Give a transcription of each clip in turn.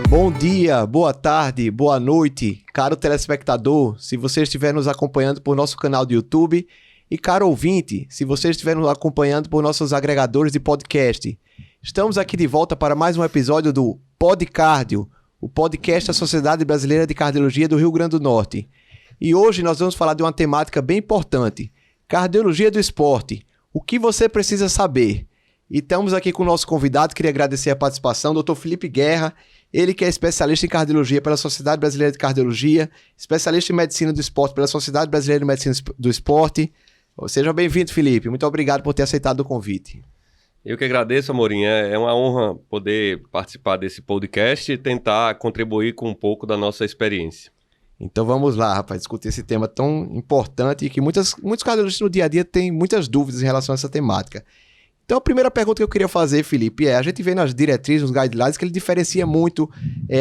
Bom dia, boa tarde, boa noite, caro telespectador, se você estiver nos acompanhando por nosso canal do YouTube, e caro ouvinte, se você estiver nos acompanhando por nossos agregadores de podcast. Estamos aqui de volta para mais um episódio do Podcárdio, o podcast da Sociedade Brasileira de Cardiologia do Rio Grande do Norte. E hoje nós vamos falar de uma temática bem importante, cardiologia do esporte, o que você precisa saber. E estamos aqui com o nosso convidado, queria agradecer a participação, Dr. Felipe Guerra, ele que é especialista em cardiologia pela Sociedade Brasileira de Cardiologia, especialista em medicina do esporte pela Sociedade Brasileira de Medicina do Esporte. Seja bem-vindo, Felipe. Muito obrigado por ter aceitado o convite. Eu que agradeço, Amorim. É uma honra poder participar desse podcast e tentar contribuir com um pouco da nossa experiência. Então vamos lá, rapaz, discutir esse tema tão importante e que muitos cardiologistas no dia a dia têm muitas dúvidas em relação a essa temática. Então a primeira pergunta que eu queria fazer, Felipe, a gente vê nas diretrizes, nos guidelines, que ele diferencia muito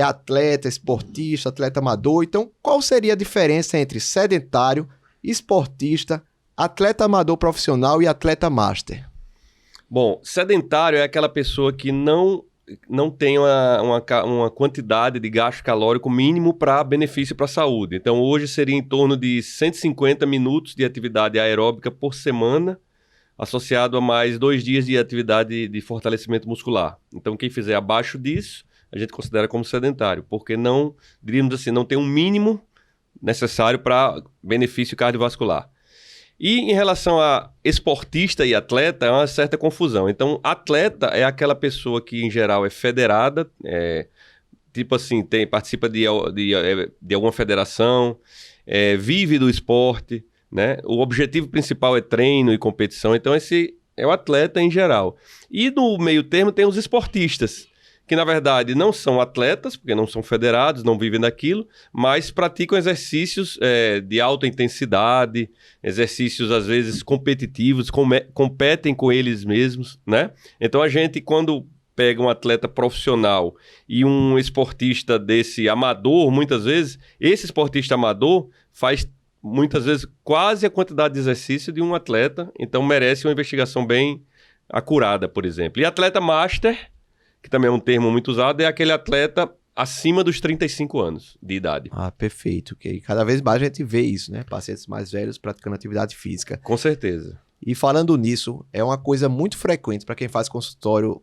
atleta, esportista, atleta amador. Então qual seria a diferença entre sedentário, esportista, atleta amador profissional e atleta master? Bom, sedentário é aquela pessoa que não tem uma quantidade de gasto calórico mínimo para benefício para a saúde. Então hoje seria em torno de 150 minutos de atividade aeróbica por semana, associado a mais 2 dias de atividade de fortalecimento muscular. Então, quem fizer abaixo disso, a gente considera como sedentário, porque não, diríamos assim, não tem um mínimo necessário para benefício cardiovascular. E em relação a esportista e atleta, é uma certa confusão. Então, atleta é aquela pessoa que, em geral, é federada, tipo assim, participa de alguma federação, vive do esporte, né? O objetivo principal é treino e competição, então esse é o atleta em geral. E no meio termo tem os esportistas, que na verdade não são atletas, porque não são federados, não vivem daquilo, mas praticam exercícios de alta intensidade, exercícios às vezes competitivos, competem com eles mesmos, né? Então a gente, quando pega um atleta profissional e um esportista desse amador, muitas vezes, esse esportista amador faz muitas vezes quase a quantidade de exercício de um atleta, então merece uma investigação bem acurada, por exemplo. E atleta master, que também é um termo muito usado, é aquele atleta acima dos 35 anos de idade. Ah, perfeito. Okay. Cada vez mais a gente vê isso, né? Pacientes mais velhos praticando atividade física. Com certeza. E falando nisso, é uma coisa muito frequente para quem faz consultório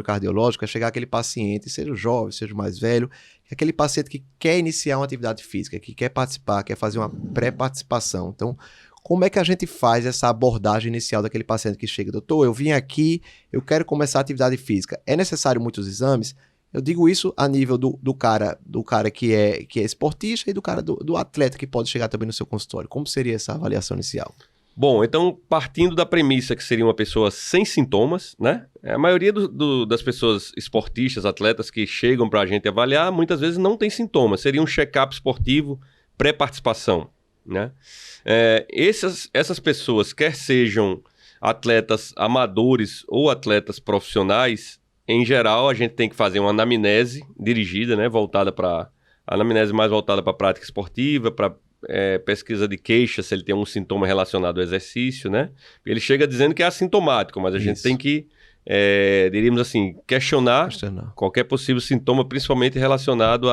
cardiológico, é chegar aquele paciente, seja jovem, seja mais velho, aquele paciente que quer iniciar uma atividade física, que quer participar, quer fazer uma pré-participação. Então, como é que a gente faz essa abordagem inicial daquele paciente que chega? Doutor, eu vim aqui, eu quero começar a atividade física. É necessário muitos exames? Eu digo isso a nível do cara que é esportista e do atleta que pode chegar também no seu consultório. Como seria essa avaliação inicial? Bom, então, partindo da premissa que seria uma pessoa sem sintomas, né? A maioria das pessoas esportistas, atletas que chegam para a gente avaliar, muitas vezes não tem sintomas. Seria um check-up esportivo pré-participação, né? Essas pessoas, quer sejam atletas amadores ou atletas profissionais, em geral, a gente tem que fazer uma anamnese dirigida, né? Anamnese mais voltada para a prática esportiva, para pesquisa de queixa, se ele tem um sintoma relacionado ao exercício, né? Ele chega dizendo que é assintomático, mas a gente tem que, diríamos assim, questionar qualquer possível sintoma, principalmente relacionado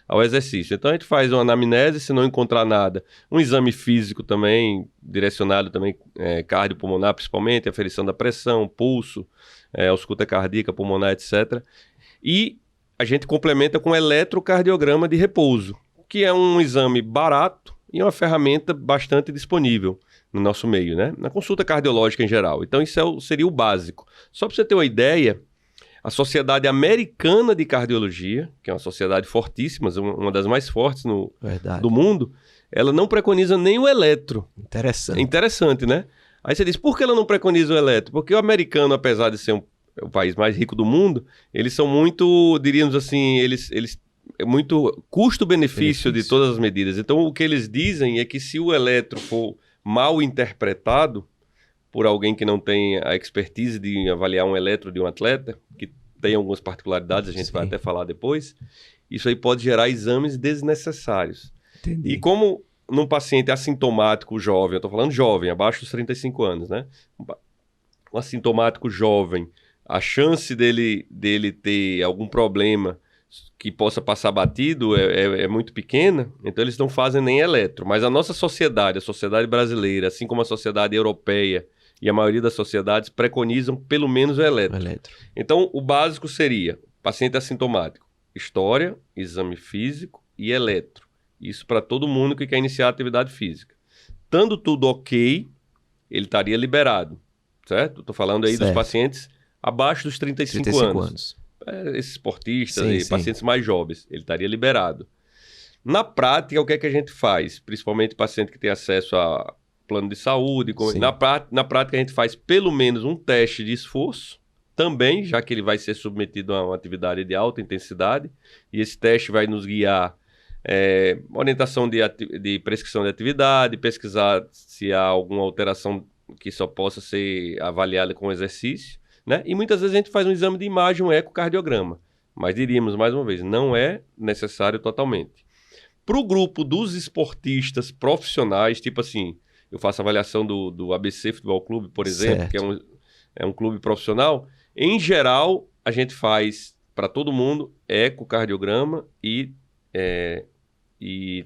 ao exercício. Então a gente faz uma anamnese, se não encontrar nada, um exame físico também, direcionado também, cardiopulmonar principalmente, aferição da pressão, pulso, ausculta cardíaca, pulmonar, etc. E a gente complementa com eletrocardiograma de repouso, que é um exame barato e uma ferramenta bastante disponível no nosso meio, né? Na consulta cardiológica em geral. Então isso seria o básico. Só para você ter uma ideia, a Sociedade Americana de Cardiologia, que é uma sociedade fortíssima, uma das mais fortes do mundo, ela não preconiza nem o eletro. Interessante. É interessante, né? Aí você diz, por que ela não preconiza o eletro? Porque o americano, apesar de ser o país mais rico do mundo, eles são muito, diríamos assim, eles muito custo-benefício de todas as medidas. Então, o que eles dizem é que se o eletro for mal interpretado por alguém que não tem a expertise de avaliar um eletro de um atleta, que tem algumas particularidades, a gente vai até falar depois, isso aí pode gerar exames desnecessários. Entendi. E como num paciente assintomático jovem, eu estou falando jovem, abaixo dos 35 anos, né? um assintomático jovem, a chance dele ter algum problema que possa passar batido é muito pequena, então eles não fazem nem eletro. Mas a nossa sociedade, a sociedade brasileira, assim como a sociedade europeia e a maioria das sociedades, preconizam pelo menos o eletro. Então, o básico seria, paciente assintomático, história, exame físico e eletro. Isso para todo mundo que quer iniciar a atividade física. Estando tudo ok, ele estaria liberado, certo? Estou falando aí dos pacientes abaixo dos 35 anos. Esses esportistas e pacientes mais jovens, ele estaria liberado. Na prática, o que é que a gente faz? Principalmente paciente que tem acesso a plano de saúde. Na prática, a gente faz pelo menos um teste de esforço, também, já que ele vai ser submetido a uma atividade de alta intensidade, e esse teste vai nos guiar orientação de prescrição de atividade, pesquisar se há alguma alteração que só possa ser avaliada com exercício, né? E muitas vezes a gente faz um exame de imagem, um ecocardiograma, mas diríamos mais uma vez, não é necessário totalmente. Para o grupo dos esportistas profissionais, tipo assim, eu faço avaliação do ABC Futebol Clube, por exemplo, que é um clube profissional, em geral a gente faz para todo mundo ecocardiograma e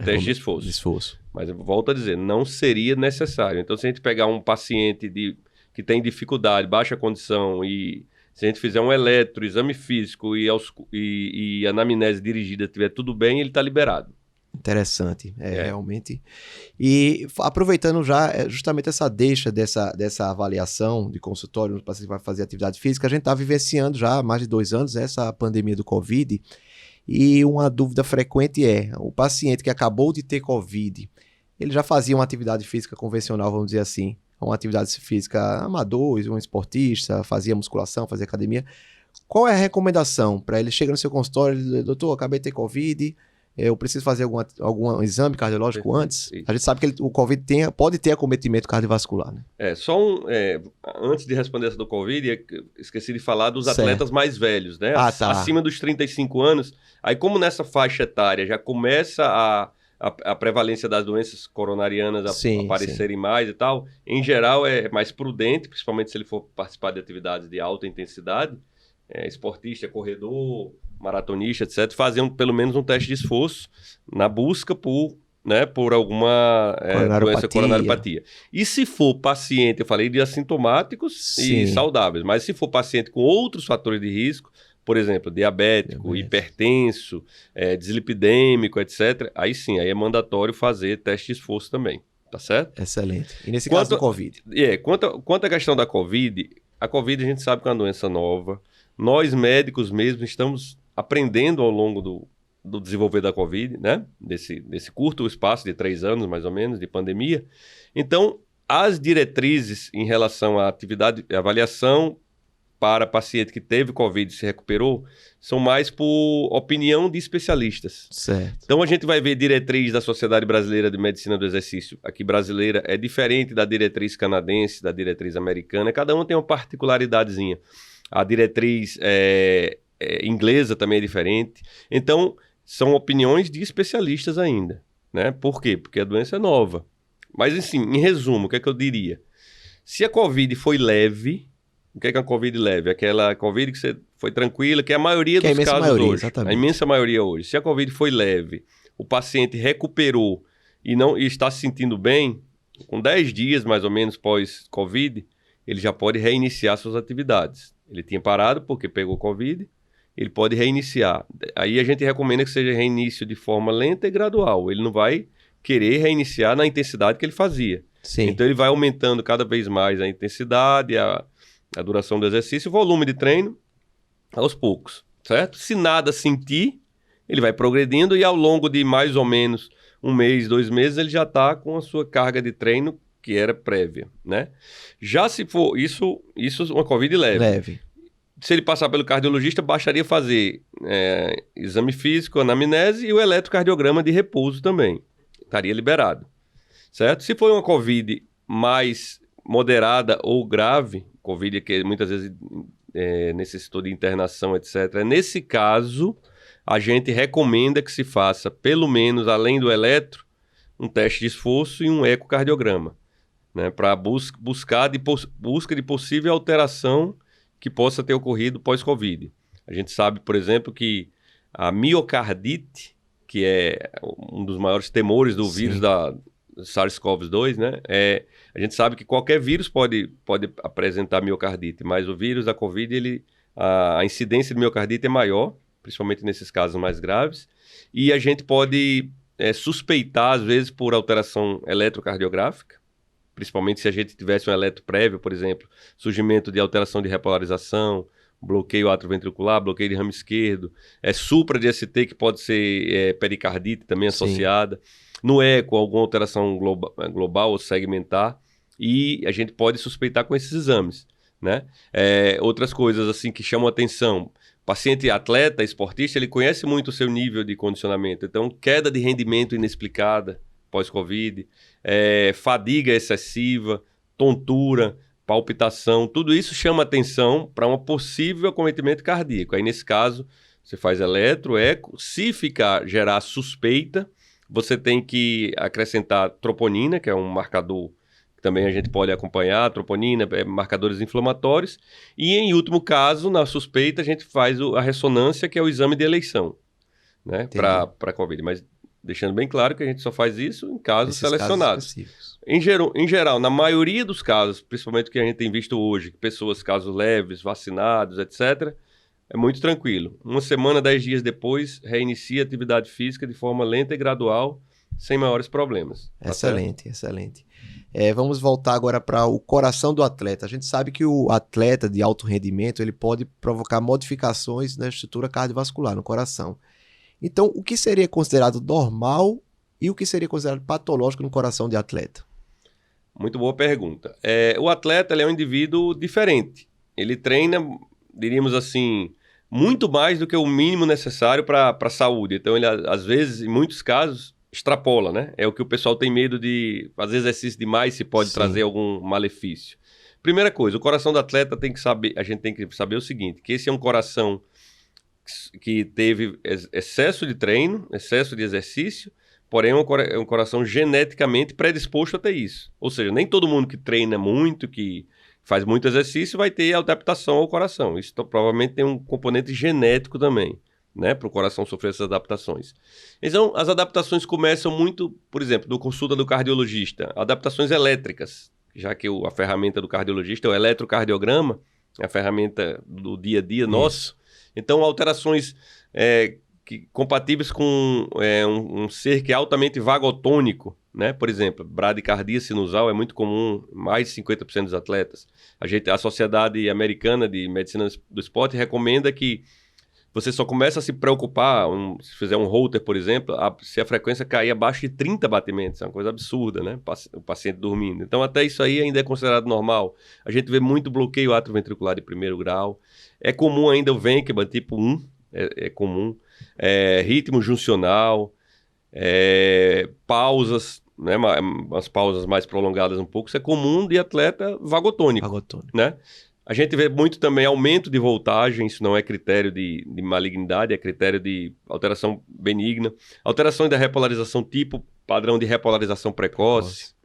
teste de esforço. Mas eu volto a dizer, não seria necessário. Então, se a gente pegar um paciente que tem dificuldade, baixa condição, e se a gente fizer um eletro, exame físico e anamnese dirigida, estiver tudo bem, ele está liberado. Interessante, realmente. E aproveitando já justamente essa deixa dessa avaliação de consultório no paciente que vai fazer atividade física, a gente está vivenciando já há mais de 2 anos essa pandemia do Covid, e uma dúvida frequente o paciente que acabou de ter Covid, ele já fazia uma atividade física convencional, vamos dizer assim, uma atividade física amador, um esportista, fazia musculação, fazia academia. Qual é a recomendação para ele? Chega no seu consultório, doutor, acabei de ter Covid, eu preciso fazer algum exame cardiológico antes? A gente sabe que o Covid pode ter acometimento cardiovascular, né? Antes de responder essa do Covid, esqueci de falar dos atletas mais velhos, né? Acima dos 35 anos. Aí, como nessa faixa etária já começa a prevalência das doenças coronarianas aparecerem mais e tal, em geral é mais prudente, principalmente se ele for participar de atividades de alta intensidade, esportista, corredor, maratonista, etc., fazer pelo menos um teste de esforço na busca por alguma doença coronariopatia. E se for paciente, eu falei de assintomáticos e saudáveis, mas se for paciente com outros fatores de risco, por exemplo, diabético, hipertenso, dislipidêmico, etc., aí sim, aí é mandatório fazer teste de esforço também, tá certo? Excelente. E nesse caso do Covid? Quanto à questão da Covid, a Covid a gente sabe que é uma doença nova. Nós médicos mesmo estamos aprendendo ao longo do desenvolver da Covid, né? Desse curto espaço de 3 anos, mais ou menos, de pandemia. Então, as diretrizes em relação à atividade, avaliação para paciente que teve Covid e se recuperou, são mais por opinião de especialistas. Certo. Então, a gente vai ver diretriz da Sociedade Brasileira de Medicina do Exercício. Aqui, brasileira, é diferente da diretriz canadense, da diretriz americana. Cada uma tem uma particularidadezinha. A diretriz inglesa também é diferente. Então, são opiniões de especialistas ainda, né? Por quê? Porque a doença é nova. Mas, assim, em resumo, o que é que eu diria? Se a Covid foi leve, o que é a Covid leve? Aquela Covid que foi tranquila, que é a maioria dos casos hoje. Exatamente. A imensa maioria hoje. Se a Covid foi leve, o paciente recuperou e está se sentindo bem, com 10 dias mais ou menos pós-Covid, ele já pode reiniciar suas atividades. Ele tinha parado porque pegou Covid, ele pode reiniciar. Aí a gente recomenda que seja reinício de forma lenta e gradual. Ele não vai querer reiniciar na intensidade que ele fazia. Sim. Então ele vai aumentando cada vez mais a intensidade, a duração do exercício, o volume de treino, aos poucos, certo? Se nada sentir, ele vai progredindo e ao longo de mais ou menos 1 mês, 2 meses, ele já está com a sua carga de treino que era prévia, né? Já se for isso uma Covid leve. Se ele passar pelo cardiologista, bastaria fazer exame físico, anamnese e o eletrocardiograma de repouso também. Estaria liberado, certo? Se for uma Covid mais moderada ou grave, Covid que muitas vezes necessitou de internação, etc. Nesse caso, a gente recomenda que se faça, pelo menos, além do eletro, um teste de esforço e um ecocardiograma. né, para busca de possível alteração que possa ter ocorrido pós-Covid. A gente sabe, por exemplo, que a miocardite, que é um dos maiores temores do vírus da SARS-CoV-2, né, a gente sabe que qualquer vírus pode apresentar miocardite, mas o vírus da Covid, a incidência de miocardite é maior, principalmente nesses casos mais graves, e a gente pode suspeitar, às vezes, por alteração eletrocardiográfica, principalmente se a gente tivesse um eletro prévio, por exemplo, surgimento de alteração de repolarização, bloqueio atrioventricular, bloqueio de ramo esquerdo, supra de ST, que pode ser pericardite também associada. No eco, alguma alteração global ou segmentar, e a gente pode suspeitar com esses exames, né? Outras coisas assim que chamam atenção: paciente atleta, esportista, ele conhece muito o seu nível de condicionamento, então queda de rendimento inexplicada pós-Covid, fadiga excessiva, tontura, palpitação, tudo isso chama atenção para um possível acometimento cardíaco. Aí, nesse caso, você faz eletro, eco. Se gerar suspeita, você tem que acrescentar troponina, que é um marcador que também a gente pode acompanhar, troponina, marcadores inflamatórios. E, em último caso, na suspeita, a gente faz a ressonância, que é o exame de eleição, né, para Covid. Mas deixando bem claro que a gente só faz isso em casos selecionados. Em geral, na maioria dos casos, principalmente o que a gente tem visto hoje, pessoas, casos leves, vacinados, etc., é muito tranquilo. 1 semana, 10 dias depois, reinicia a atividade física de forma lenta e gradual, sem maiores problemas. Excelente, excelente. Vamos voltar agora para o coração do atleta. A gente sabe que o atleta de alto rendimento ele pode provocar modificações na estrutura cardiovascular, no coração. Então, o que seria considerado normal e o que seria considerado patológico no coração de atleta? Muito boa pergunta. O atleta ele é um indivíduo diferente. Ele treina, diríamos assim, muito mais do que o mínimo necessário para a saúde. Então, ele, às vezes, em muitos casos, extrapola, né? É o que o pessoal tem medo de fazer exercício demais, se pode trazer algum malefício. Primeira coisa, o coração do atleta a gente tem que saber o seguinte, que esse é um coração que teve excesso de treino, excesso de exercício, porém é um coração geneticamente predisposto a ter isso. Ou seja, nem todo mundo que treina muito, que faz muito exercício, vai ter adaptação ao coração. Isso provavelmente tem um componente genético também, né, para o coração sofrer essas adaptações. Então, as adaptações começam muito, por exemplo, do consulta do cardiologista, adaptações elétricas, já que a ferramenta do cardiologista é o eletrocardiograma, é a ferramenta do dia a dia nosso. Então, alterações compatíveis com um ser que é altamente vagotônico, né? Por exemplo, bradicardia sinusal é muito comum, mais de 50% dos atletas. A Sociedade Americana de Medicina do Esporte recomenda que você só começa a se preocupar, se fizer um Holter, por exemplo, se a frequência cair abaixo de 30 batimentos. É uma coisa absurda, né? O paciente dormindo. Então, até isso aí ainda é considerado normal. A gente vê muito bloqueio atrioventricular de primeiro grau. É comum ainda o Wenkman, tipo 1, é comum. Ritmo juncional, pausas, né? Umas pausas mais prolongadas um pouco. Isso é comum de atleta vagotônico. Né? A gente vê muito também aumento de voltagem, isso não é critério de malignidade, é critério de alteração benigna. Alterações da repolarização tipo padrão de repolarização precoce.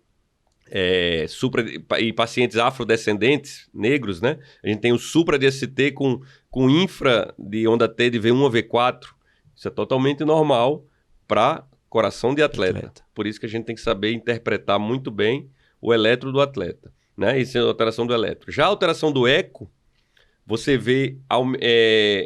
E pacientes afrodescendentes, negros, né? A gente tem o supra de ST com infra de onda T de V1 a V4. Isso é totalmente normal para coração de atleta. Por isso que a gente tem que saber interpretar muito bem o eletro do atleta. Né? Isso é a alteração do eletro. Já a alteração do eco, você vê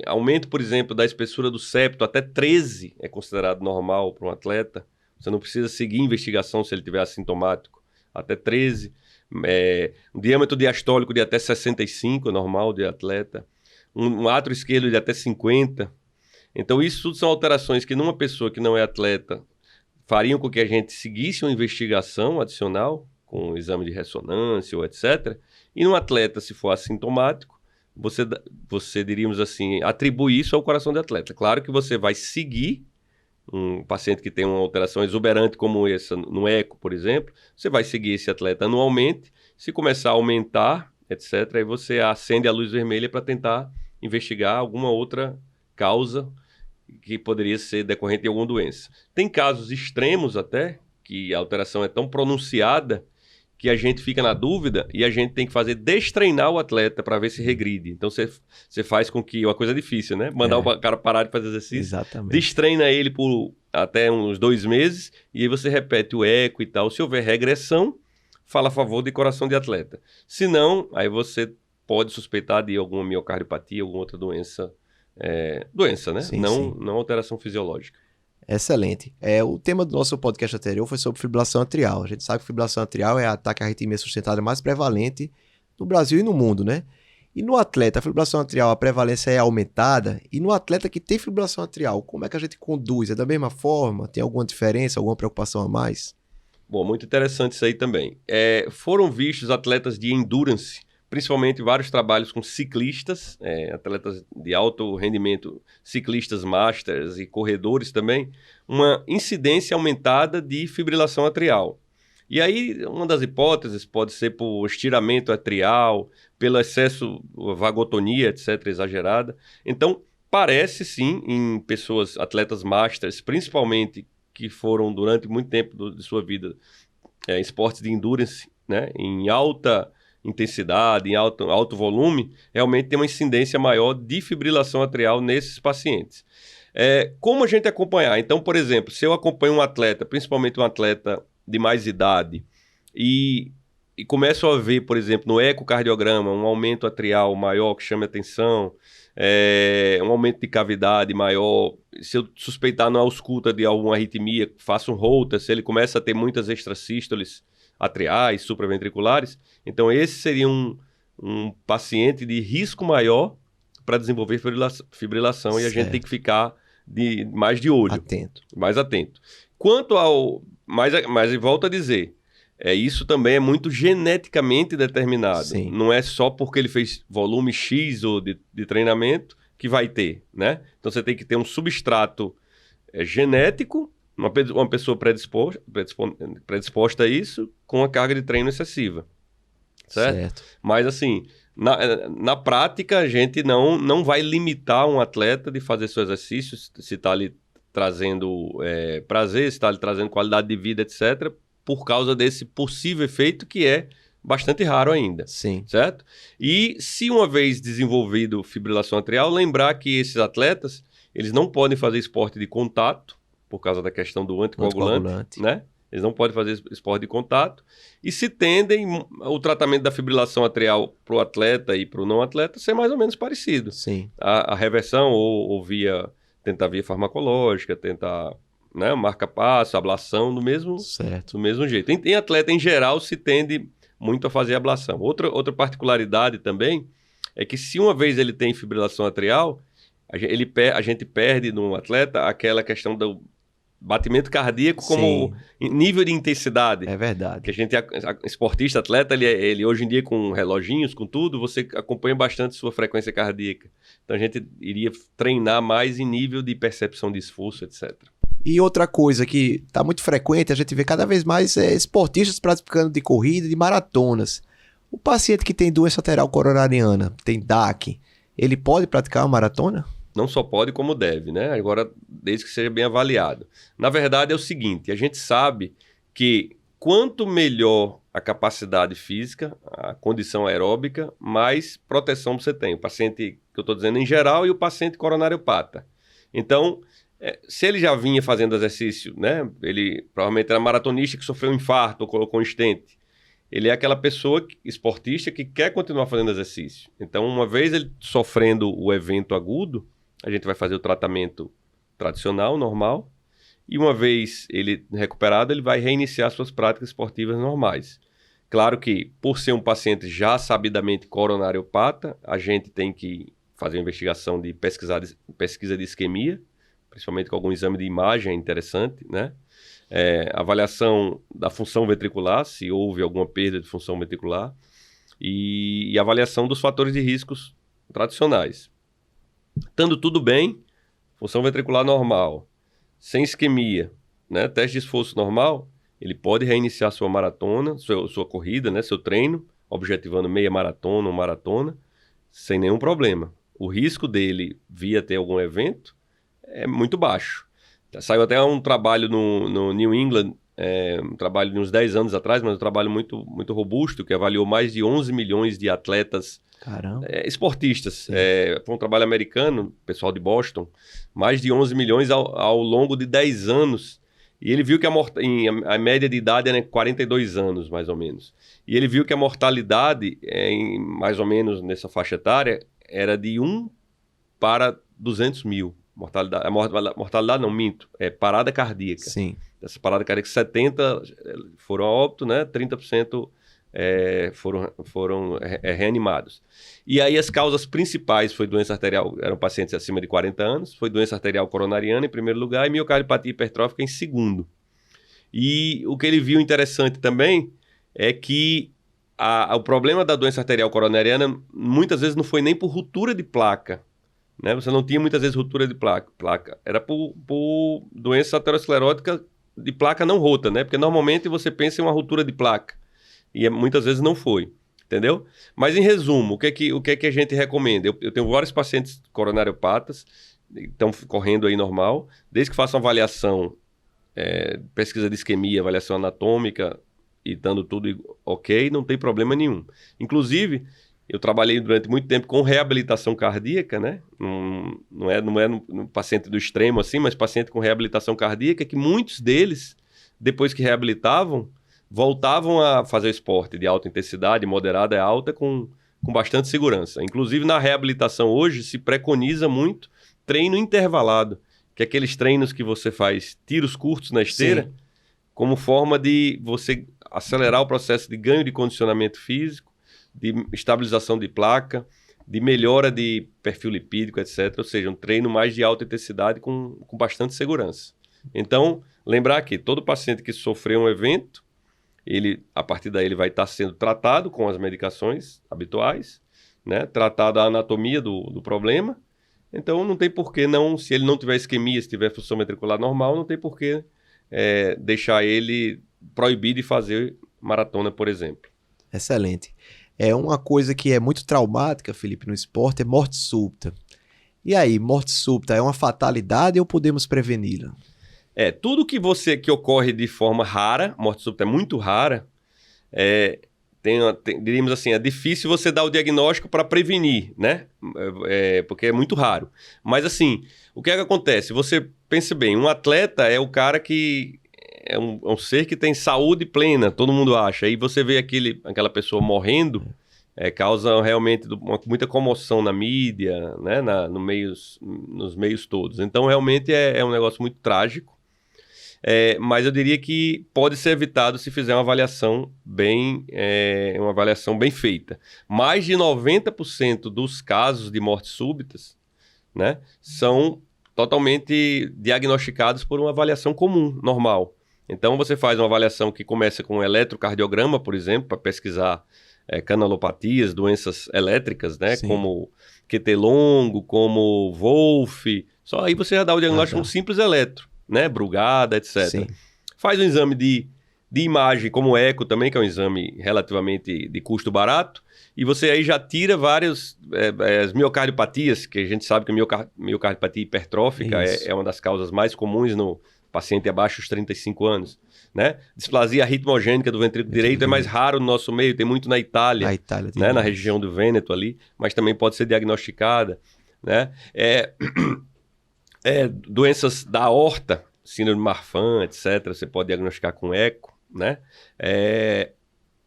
aumento, por exemplo, da espessura do septo, até 13 é considerado normal para um atleta. Você não precisa seguir investigação se ele estiver assintomático. Até 13. Um diâmetro diastólico de até 65 é normal de atleta. Um átrio esquerdo de até 50. Então, isso tudo são alterações que numa pessoa que não é atleta fariam com que a gente seguisse uma investigação adicional, com exame de ressonância ou etc. E num atleta, se for assintomático, você diríamos assim, atribui isso ao coração do atleta. Claro que você vai seguir um paciente que tem uma alteração exuberante como essa, no eco, por exemplo, você vai seguir esse atleta anualmente. Se começar a aumentar, etc., aí você acende a luz vermelha para tentar investigar alguma outra causa que poderia ser decorrente de alguma doença. Tem casos extremos até, que a alteração é tão pronunciada que a gente fica na dúvida e a gente tem que fazer destreinar o atleta para ver se regride. Então você faz com que, uma coisa difícil, né? Mandar o cara parar de fazer exercício. Exatamente. Destreina ele por até uns 2 meses e aí você repete o eco e tal. Se houver regressão, fala a favor de coração de atleta. Se não, aí você pode suspeitar de alguma miocardiopatia, alguma outra doença. Doença, né? Sim, não alteração fisiológica. Excelente. O tema do nosso podcast anterior foi sobre fibrilação atrial. A gente sabe que fibrilação atrial é a ataque à arritmia sustentada mais prevalente no Brasil e no mundo, né? E no atleta, a fibrilação atrial, a prevalência é aumentada. E no atleta que tem fibrilação atrial, como é que a gente conduz? É da mesma forma? Tem alguma diferença, alguma preocupação a mais? Bom, muito interessante isso aí também. Foram vistos atletas de endurance, principalmente vários trabalhos com ciclistas, atletas de alto rendimento, ciclistas masters e corredores também, uma incidência aumentada de fibrilação atrial. E aí, uma das hipóteses pode ser por estiramento atrial, pelo excesso, vagotonia, etc., exagerada. Então, parece sim, em pessoas, atletas masters, principalmente que foram durante muito tempo de sua vida esportes de endurance, né, em alta intensidade, em alto volume, realmente tem uma incidência maior de fibrilação atrial nesses pacientes. Como a gente acompanhar? Então, por exemplo, se eu acompanho um atleta, principalmente um atleta de mais idade, e começo a ver, por exemplo, no ecocardiograma, um aumento atrial maior que chame atenção, um aumento de cavidade maior, se eu suspeitar na ausculta de alguma arritmia, faço um Holter, se ele começa a ter muitas extrasístoles atriais, supraventriculares, então esse seria um paciente de risco maior para desenvolver fibrilação. Certo. E a gente tem que ficar mais de olho. Mais atento. Quanto ao... Mas volto a dizer, isso também é muito geneticamente determinado. Sim. Não é só porque ele fez volume X ou de treinamento que vai ter, né? Então você tem que ter um substrato genético, uma pessoa predisposta a isso, com a carga de treino excessiva. Certo? Mas assim, na prática, a gente não vai limitar um atleta de fazer seu exercício, se está lhe trazendo prazer, se está lhe trazendo qualidade de vida, etc., por causa desse possível efeito que é bastante raro ainda. Sim. Certo? E se uma vez desenvolvido fibrilação atrial, lembrar que esses atletas, eles não podem fazer esporte de contato, por causa da questão do anticoagulante, né? Eles não podem fazer esporte de contato. E se tendem o tratamento da fibrilação atrial para o atleta e para o não atleta ser mais ou menos parecido. Sim. A reversão ou tentar via farmacológica, tentar, né, marca-passo, ablação, do mesmo jeito. Em atleta, em geral, se tende muito a fazer ablação. Outra particularidade também é que se uma vez ele tem fibrilação atrial, a gente perde no atleta aquela questão do batimento cardíaco como nível de intensidade. É verdade. Que a gente, esportista, atleta, ele hoje em dia com reloginhos, com tudo, você acompanha bastante sua frequência cardíaca. Então a gente iria treinar mais em nível de percepção de esforço, etc. E outra coisa que está muito frequente, a gente vê cada vez mais esportistas praticando de corrida, de maratonas. O paciente que tem doença arterial coronariana, tem DAC, ele pode praticar uma maratona? Não só pode, como deve, né? Agora, desde que seja bem avaliado. Na verdade, é o seguinte, a gente sabe que quanto melhor a capacidade física, a condição aeróbica, mais proteção você tem. O paciente, que eu estou dizendo em geral, e o paciente coronariopata. Então, se ele já vinha fazendo exercício, né? Ele provavelmente era maratonista que sofreu um infarto ou colocou um stent. Ele é aquela pessoa esportista que quer continuar fazendo exercício. Então, uma vez ele sofrendo o evento agudo, a gente vai fazer o tratamento tradicional, normal, e uma vez ele recuperado, ele vai reiniciar suas práticas esportivas normais. Claro que, por ser um paciente já sabidamente coronariopata, a gente tem que fazer uma investigação de pesquisa de isquemia, principalmente com algum exame de imagem interessante, né? Avaliação da função ventricular, se houve alguma perda de função ventricular, e avaliação dos fatores de riscos tradicionais. Estando tudo bem, função ventricular normal, sem isquemia, né? Teste de esforço normal, ele pode reiniciar sua maratona, sua corrida, né? Seu treino, objetivando meia maratona ou maratona, sem nenhum problema. O risco dele vir a ter algum evento é muito baixo. Saiu até um trabalho no New England um trabalho de uns 10 anos atrás, mas um trabalho muito, muito robusto, que avaliou mais de 11 milhões de atletas esportistas. Foi um trabalho americano, pessoal de Boston, mais de 11 milhões ao longo de 10 anos. E ele viu que a média de idade era 42 anos, mais ou menos. E ele viu que a mortalidade, mais ou menos nessa faixa etária, era de 1 para 200 mil. Mortalidade não, minto. É parada cardíaca. Sim. Dessa parada cardíaca, 70 foram a óbito, né? 30% foram reanimados. E aí as causas principais foi doença arterial, eram pacientes acima de 40 anos, foi doença arterial coronariana em primeiro lugar e miocardiopatia hipertrófica em segundo. E o que ele viu interessante também é que o problema da doença arterial coronariana muitas vezes não foi nem por ruptura de placa, né? Você não tinha muitas vezes ruptura de placa. Era por doença aterosclerótica de placa não rota, né? Porque normalmente você pensa em uma ruptura de placa e muitas vezes não foi. Entendeu? Mas, em resumo, o que é que a gente recomenda? Eu tenho vários pacientes coronariopatas, estão correndo aí normal, desde que façam avaliação, pesquisa de isquemia, avaliação anatômica, e dando tudo ok, não tem problema nenhum. Inclusive, eu trabalhei durante muito tempo com reabilitação cardíaca, né? Não é no paciente do extremo assim, mas paciente com reabilitação cardíaca, que muitos deles, depois que reabilitavam, voltavam a fazer esporte de alta intensidade, moderada e alta, com bastante segurança. Inclusive, na reabilitação hoje, se preconiza muito treino intervalado, que é aqueles treinos que você faz tiros curtos na esteira, sim, como forma de você acelerar o processo de ganho de condicionamento físico, de estabilização de placa, de melhora de perfil lipídico, etc. Ou seja, um treino mais de alta intensidade com bastante segurança. Então, lembrar que todo paciente que sofreu um evento, a partir daí ele vai estar sendo tratado com as medicações habituais, né? Tratado a anatomia do problema. Então não tem porquê não, se ele não tiver isquemia, se tiver função ventricular normal, não tem porquê deixar ele proibir de fazer maratona, por exemplo. Excelente. Uma coisa que é muito traumática, Felipe, no esporte é morte súbita. E aí, morte súbita é uma fatalidade ou podemos preveni-la? Tudo que ocorre de forma rara, morte súbita é muito rara, diríamos assim, é difícil você dar o diagnóstico para prevenir, né? Porque é muito raro. Mas assim, o que é que acontece? Você pensa bem, um atleta é o cara que é um ser que tem saúde plena, todo mundo acha. Aí você vê aquela pessoa morrendo, causa realmente muita comoção na mídia, né? Nos meios todos. Então realmente é um negócio muito trágico. Mas eu diria que pode ser evitado se fizer uma avaliação bem feita. Mais de 90% dos casos de mortes súbitas, né, são totalmente diagnosticados por uma avaliação comum, normal. Então você faz uma avaliação que começa com um eletrocardiograma, por exemplo, para pesquisar canalopatias, doenças elétricas, né, como QT longo, como Wolff. Só aí você já dá o diagnóstico de um simples eletro, né? Brugada, etc. Sim. Faz um exame de imagem, como o eco também, que é um exame relativamente de custo barato, e você aí já tira várias as miocardiopatias, que a gente sabe que a miocardiopatia hipertrófica é uma das causas mais comuns no paciente abaixo dos 35 anos. Né? Displasia ritmogênica do ventrículo direito é mais raro no nosso meio, tem muito na Itália, né? Na região do Vêneto ali, mas também pode ser diagnosticada. Né? Doenças da aorta, síndrome de Marfan, etc., você pode diagnosticar com eco, né?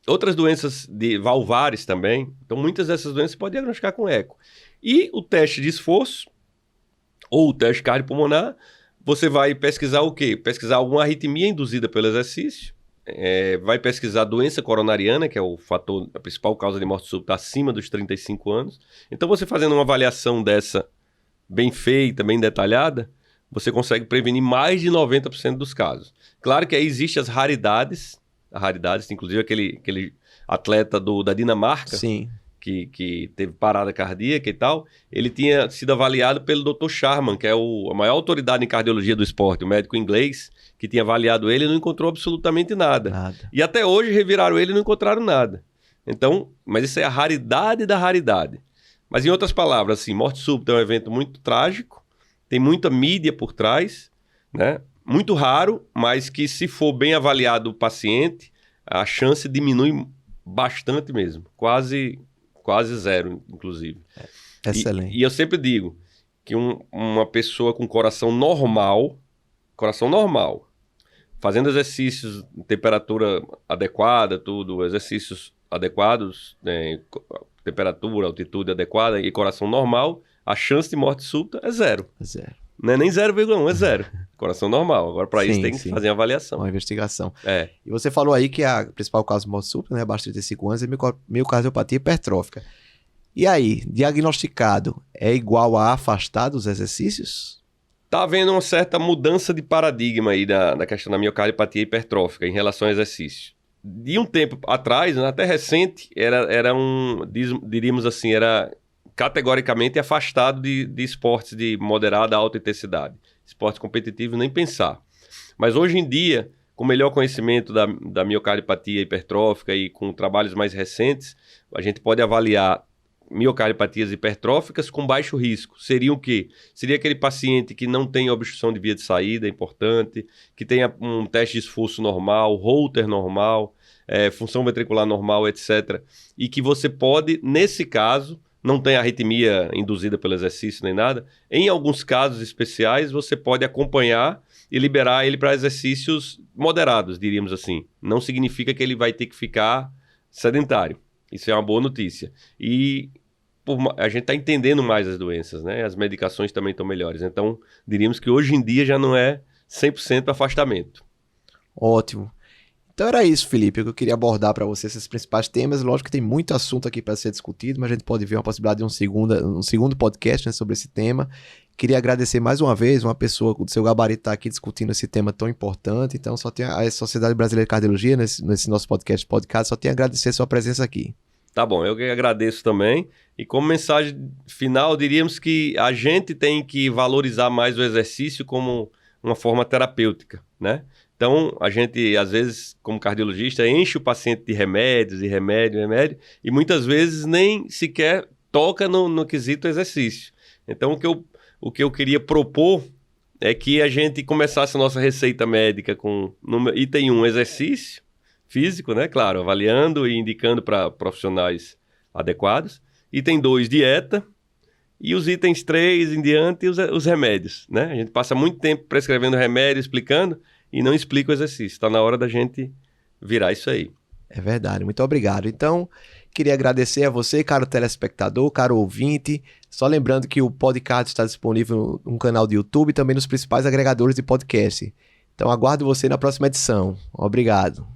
Outras doenças valvares também, então muitas dessas doenças você pode diagnosticar com eco. E o teste de esforço, ou o teste cardiopulmonar, você vai pesquisar o quê? Pesquisar alguma arritmia induzida pelo exercício, vai pesquisar doença coronariana, que é a principal causa de morte súbita acima dos 35 anos. Então você fazendo uma avaliação dessa bem feita, bem detalhada, você consegue prevenir mais de 90% dos casos. Claro que aí existem as raridades, inclusive aquele atleta da Dinamarca, sim, que teve parada cardíaca e tal, ele tinha sido avaliado pelo Dr. Sharman, que é a maior autoridade em cardiologia do esporte, o médico inglês, que tinha avaliado ele e não encontrou absolutamente nada. E até hoje reviraram ele e não encontraram nada. Então, mas isso é a raridade da raridade. Mas em outras palavras, assim, morte súbita é um evento muito trágico, tem muita mídia por trás, né? muito raro, mas que se for bem avaliado o paciente, a chance diminui bastante mesmo. Quase zero, inclusive. Excelente. E eu sempre digo que uma pessoa com coração normal, fazendo exercícios, temperatura adequada, tudo, exercícios adequados, né, temperatura, altitude adequada e coração normal, a chance de morte súbita é zero. Zero. Não é nem 0,1, é zero. Coração normal. Agora, para isso, tem que fazer uma avaliação. Uma investigação. É. E você falou aí que a principal causa de morte súbita, né, abaixo de 35 anos, é miocardiopatia hipertrófica. E aí, diagnosticado, é igual a afastar dos exercícios? Tá havendo uma certa mudança de paradigma aí da questão da miocardiopatia hipertrófica em relação ao exercício. De um tempo atrás, até recente, diríamos assim, era categoricamente afastado de esportes de moderada a alta intensidade. Esporte competitivo, nem pensar. Mas hoje em dia, com melhor conhecimento da miocardiopatia hipertrófica e com trabalhos mais recentes, a gente pode avaliar miocardiopatias hipertróficas com baixo risco. Seria o quê? Seria aquele paciente que não tem obstrução de via de saída, importante, que tenha um teste de esforço normal, Holter normal, função ventricular normal, etc. E que você pode, nesse caso, não tem arritmia induzida pelo exercício nem nada. Em alguns casos especiais, você pode acompanhar e liberar ele para exercícios moderados, diríamos assim. Não significa que ele vai ter que ficar sedentário. Isso é uma boa notícia. E a gente está entendendo mais as doenças, né? As medicações também estão melhores. Então, diríamos que hoje em dia já não é 100% afastamento. Ótimo. Então era isso, Felipe, que eu queria abordar para você esses principais temas. Lógico que tem muito assunto aqui para ser discutido, mas a gente pode ver uma possibilidade de um segundo podcast, né, sobre esse tema. Queria agradecer mais uma vez uma pessoa do seu gabarito estar aqui discutindo esse tema tão importante. Então só tem a Sociedade Brasileira de Cardiologia nesse nosso podcast, só tenho a agradecer a sua presença aqui. Tá bom, eu que agradeço também. E como mensagem final, diríamos que a gente tem que valorizar mais o exercício como uma forma terapêutica, né? Então, a gente, às vezes, como cardiologista, enche o paciente de remédios, e muitas vezes nem sequer toca no quesito exercício. Então, o que eu queria propor é que a gente começasse a nossa receita médica com item 1, exercício físico, né? Claro, avaliando e indicando para profissionais adequados. Item 2, dieta. E os itens 3 em diante, os remédios, né? A gente passa muito tempo prescrevendo remédio, explicando, e não explica o exercício. Está na hora da gente virar isso aí. É verdade, muito obrigado. Então, queria agradecer a você, caro telespectador, caro ouvinte. Só lembrando que o podcast está disponível no canal do YouTube e também nos principais agregadores de podcast. Então, aguardo você na próxima edição. Obrigado.